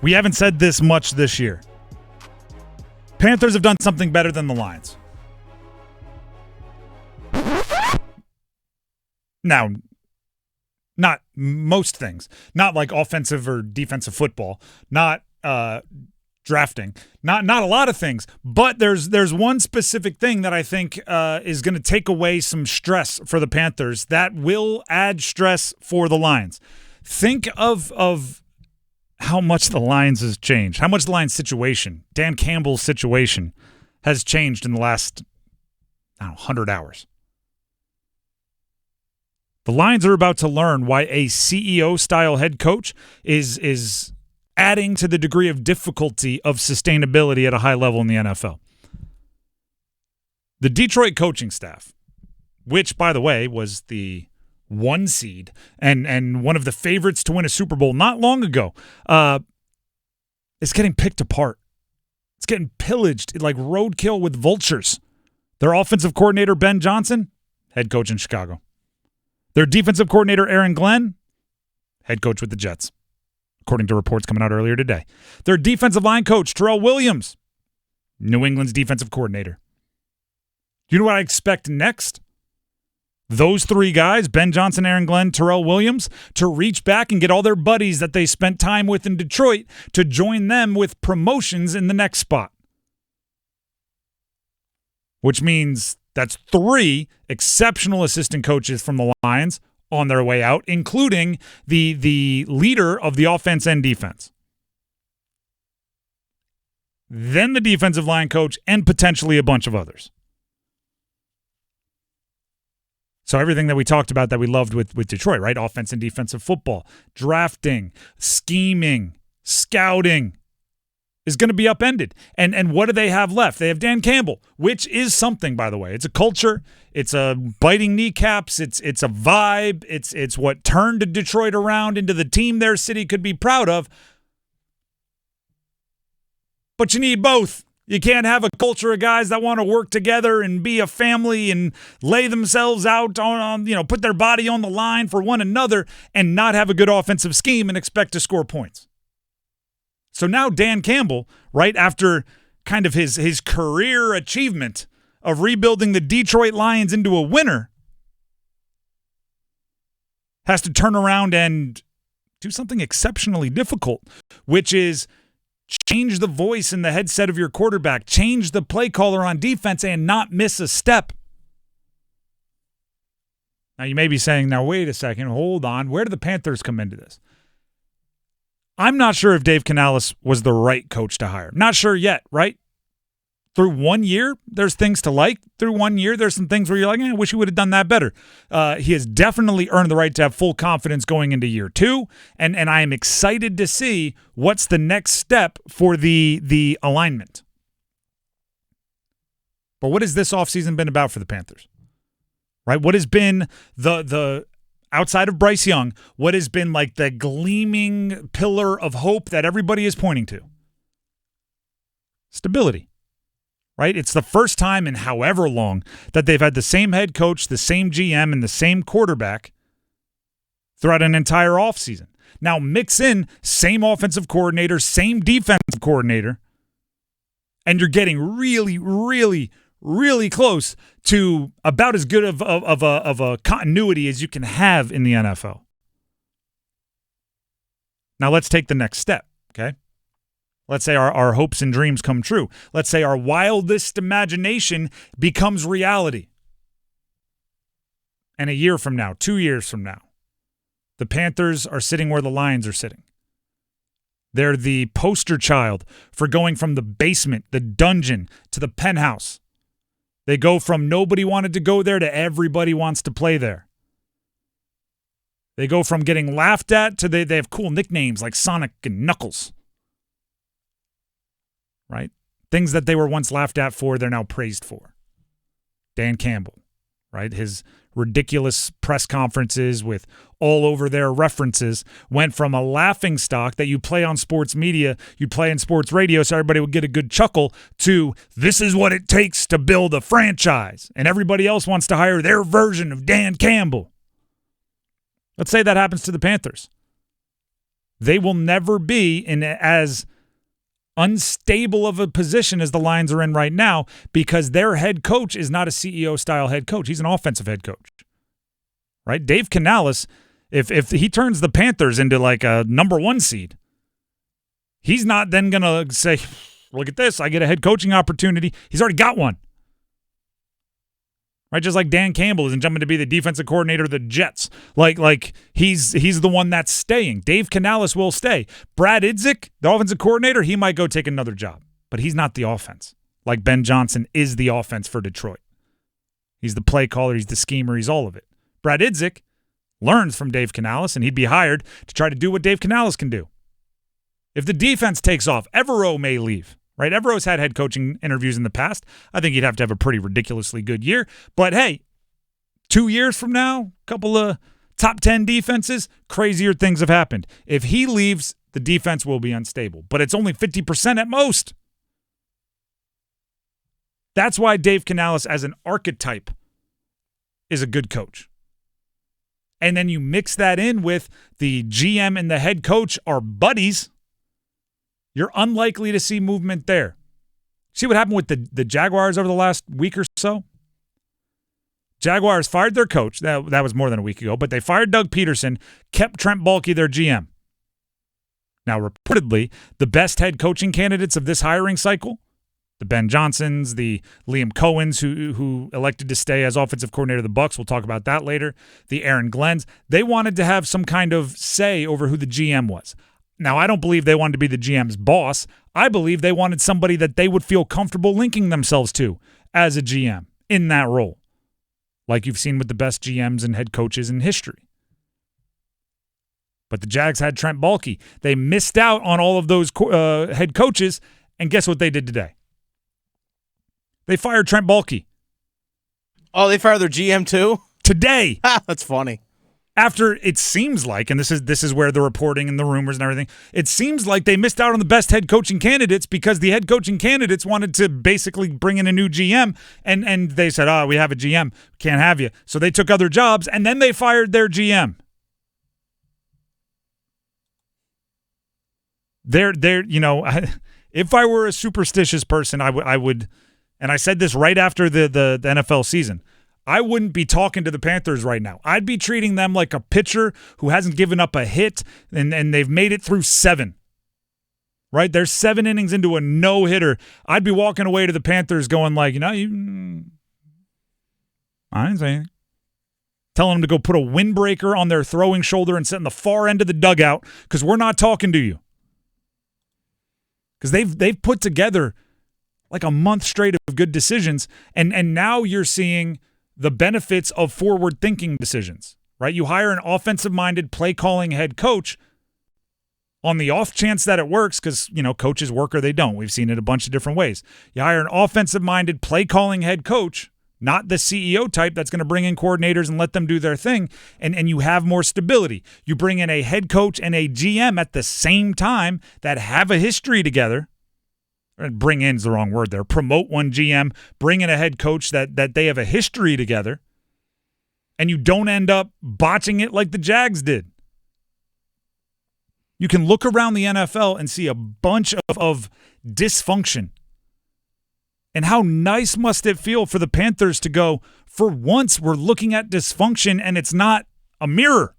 We haven't said this much this year. Panthers have done something better than the Lions. Now, not most things. Not like offensive or defensive football. Not drafting. Not a lot of things. But there's one specific thing that I think is going to take away some stress for the Panthers that will add stress for the Lions. Think of how much the Lions has changed. How much the Lions situation, Dan Campbell's situation, has changed in the last 100 hours. The Lions are about to learn why a CEO-style head coach is adding to the degree of difficulty of sustainability at a high level in the NFL. The Detroit coaching staff, which, by the way, was the 1 seed and one of the favorites to win a Super Bowl not long ago, is getting picked apart. It's getting pillaged like roadkill with vultures. Their offensive coordinator, Ben Johnson, head coach in Chicago. Their defensive coordinator, Aaron Glenn, head coach with the Jets, according to reports coming out earlier today. Their defensive line coach, Terrell Williams, New England's defensive coordinator. Do you know what I expect next? Those 3 guys, Ben Johnson, Aaron Glenn, Terrell Williams, to reach back and get all their buddies that they spent time with in Detroit to join them with promotions in the next spot. Which means that's 3 exceptional assistant coaches from the Lions on their way out, including the leader of the offense and defense. Then the defensive line coach and potentially a bunch of others. So everything that we talked about that we loved with Detroit, right? Offense and defensive football, drafting, scheming, scouting is going to be upended. And what do they have left? They have Dan Campbell, which is something, by the way. It's a culture. It's a biting kneecaps. It's a vibe. It's what turned Detroit around into the team their city could be proud of. But you need both. You can't have a culture of guys that want to work together and be a family and lay themselves out on put their body on the line for one another and not have a good offensive scheme and expect to score points. So now Dan Campbell, right after kind of his career achievement of rebuilding the Detroit Lions into a winner, has to turn around and do something exceptionally difficult, which is change the voice in the headset of your quarterback, change the play caller on defense, and not miss a step. Now, you may be saying, now, wait a second, hold on. Where do the Panthers come into this? I'm not sure if Dave Canales was the right coach to hire. Not sure yet, right? Through 1 year, there's things to like. Through 1 year, there's some things where you're like, I wish he would have done that better. He has definitely earned the right to have full confidence going into year 2, and I am excited to see what's the next step for the alignment. But what has this offseason been about for the Panthers? Right? What has been the outside of Bryce Young, what has been like the gleaming pillar of hope that everybody is pointing to? Stability. Right? It's the first time in however long that they've had the same head coach, the same GM, and the same quarterback throughout an entire offseason. Now mix in same offensive coordinator, same defensive coordinator, and you're getting really, really, really close to about as good of a continuity as you can have in the NFL. Now let's take the next step, okay? Let's say our hopes and dreams come true. Let's say our wildest imagination becomes reality. And a year from now, 2 years from now, the Panthers are sitting where the Lions are sitting. They're the poster child for going from the basement, the dungeon, to the penthouse. They go from nobody wanted to go there to everybody wants to play there. They go from getting laughed at to they have cool nicknames like Sonic and Knuckles. Right? Things that they were once laughed at for, they're now praised for. Dan Campbell, right? His ridiculous press conferences with all over their references went from a laughing stock that you play on sports media, you play in sports radio so everybody would get a good chuckle, to this is what it takes to build a franchise. And everybody else wants to hire their version of Dan Campbell. Let's say that happens to the Panthers. They will never be in as unstable of a position as the Lions are in right now because their head coach is not a CEO-style head coach. He's an offensive head coach, right? Dave Canales, if he turns the Panthers into like a number 1 seed, he's not then going to say, look at this, I get a head coaching opportunity. He's already got one. Right, just like Dan Campbell isn't jumping to be the defensive coordinator of the Jets. Like he's the one that's staying. Dave Canales will stay. Brad Idzik, the offensive coordinator, he might go take another job. But he's not the offense. Like Ben Johnson is the offense for Detroit. He's the play caller, he's the schemer, he's all of it. Brad Idzik learns from Dave Canales, and he'd be hired to try to do what Dave Canales can do. If the defense takes off, Evero may leave. Right, Evero's had head coaching interviews in the past. I think he'd have to have a pretty ridiculously good year. But hey, 2 years from now, a couple of top 10 defenses, crazier things have happened. If he leaves, the defense will be unstable. But it's only 50% at most. That's why Dave Canales as an archetype is a good coach. And then you mix that in with the GM and the head coach are buddies. You're unlikely to see movement there. See what happened with the Jaguars over the last week or so? Jaguars fired their coach. That was more than a week ago, but they fired Doug Peterson, kept Trent Baalke their GM. Now, reportedly, the best head coaching candidates of this hiring cycle, the Ben Johnsons, the Liam Cohens, who elected to stay as offensive coordinator of the Bucs, we'll talk about that later, the Aaron Glenns, they wanted to have some kind of say over who the GM was. Now, I don't believe they wanted to be the GM's boss. I believe they wanted somebody that they would feel comfortable linking themselves to as a GM in that role, like you've seen with the best GMs and head coaches in history. But the Jags had Trent Baalke. They missed out on all of those head coaches, and guess what they did today? They fired Trent Baalke. Oh, they fired their GM too? Today. That's funny. After it seems like, and this is where the reporting and the rumors and everything, it seems like they missed out on the best head coaching candidates because the head coaching candidates wanted to basically bring in a new GM, and they said, we have a GM, can't have you. So they took other jobs, and then they fired their GM. If I were a superstitious person, I would, and I said this right after the NFL season, I wouldn't be talking to the Panthers right now. I'd be treating them like a pitcher who hasn't given up a hit, and they've made it through 7. Right? They're 7 innings into a no-hitter. I'd be walking away to the Panthers going like, I didn't say anything. Telling them to go put a windbreaker on their throwing shoulder and sit in the far end of the dugout because we're not talking to you. Because they've put together like a month straight of good decisions, and now you're seeing the benefits of forward-thinking decisions, right? You hire an offensive-minded, play-calling head coach on the off chance that it works because, coaches work or they don't. We've seen it a bunch of different ways. You hire an offensive-minded, play-calling head coach, not the CEO type that's going to bring in coordinators and let them do their thing, and you have more stability. You bring in a head coach and a GM at the same time that have a history together. Bring in is the wrong word there. Promote one GM, bring in a head coach that they have a history together, and you don't end up botching it like the Jags did. You can look around the NFL and see a bunch of dysfunction. And how nice must it feel for the Panthers to go, for once we're looking at dysfunction and it's not a mirror.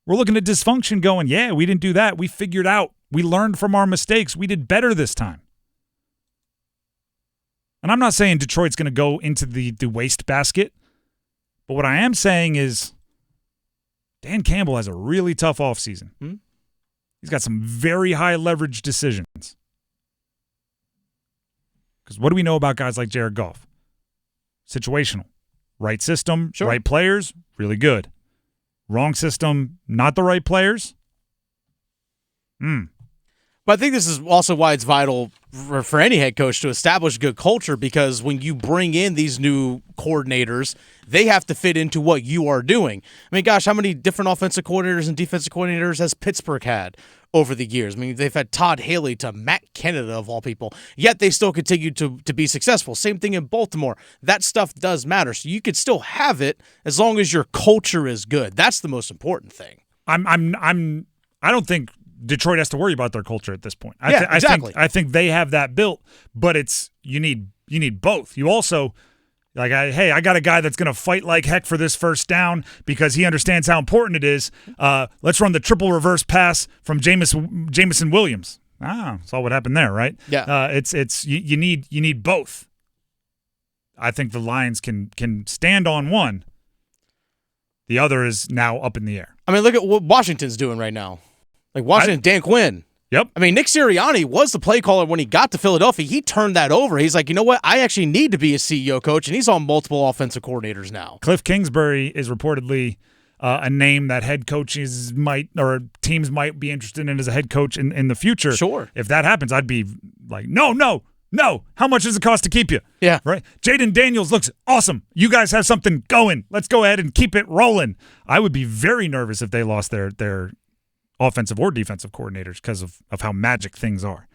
We're looking at dysfunction going, yeah, we didn't do that. We figured out. We learned from our mistakes. We did better this time. And I'm not saying Detroit's going to go into the wastebasket, but what I am saying is Dan Campbell has a really tough offseason. He's got some very high leverage decisions. Because what do we know about guys like Jared Goff? Situational. Right system, sure. Right players, really good. Wrong system, not the right players. But I think this is also why it's vital for any head coach to establish good culture, because when you bring in these new coordinators, they have to fit into what you are doing. I mean, gosh, how many different offensive coordinators and defensive coordinators has Pittsburgh had over the years? I mean, they've had Todd Haley to Matt Canada, of all people, yet they still continue to be successful. Same thing in Baltimore. That stuff does matter. So you could still have it as long as your culture is good. That's the most important thing. I don't think Detroit has to worry about their culture at this point. Exactly. I think they have that built, but you need both. You also I got a guy that's going to fight like heck for this first down because he understands how important it is. Let's run the triple reverse pass from Jameson Williams. Saw what happened there, right? Yeah. You need both. I think the Lions can stand on one. The other is now up in the air. I mean, look at what Washington's doing right now. Like Washington, Dan Quinn. Yep. I mean, Nick Sirianni was the play caller when he got to Philadelphia. He turned that over. He's like, you know what? I actually need to be a CEO coach, and he's on multiple offensive coordinators now. Cliff Kingsbury is reportedly a name that head coaches teams might be interested in as a head coach in the future. Sure. If that happens, I'd be like, no. How much does it cost to keep you? Yeah. Right? Jaden Daniels looks awesome. You guys have something going. Let's go ahead and keep it rolling. I would be very nervous if they lost their offensive or defensive coordinators because of how magic things are.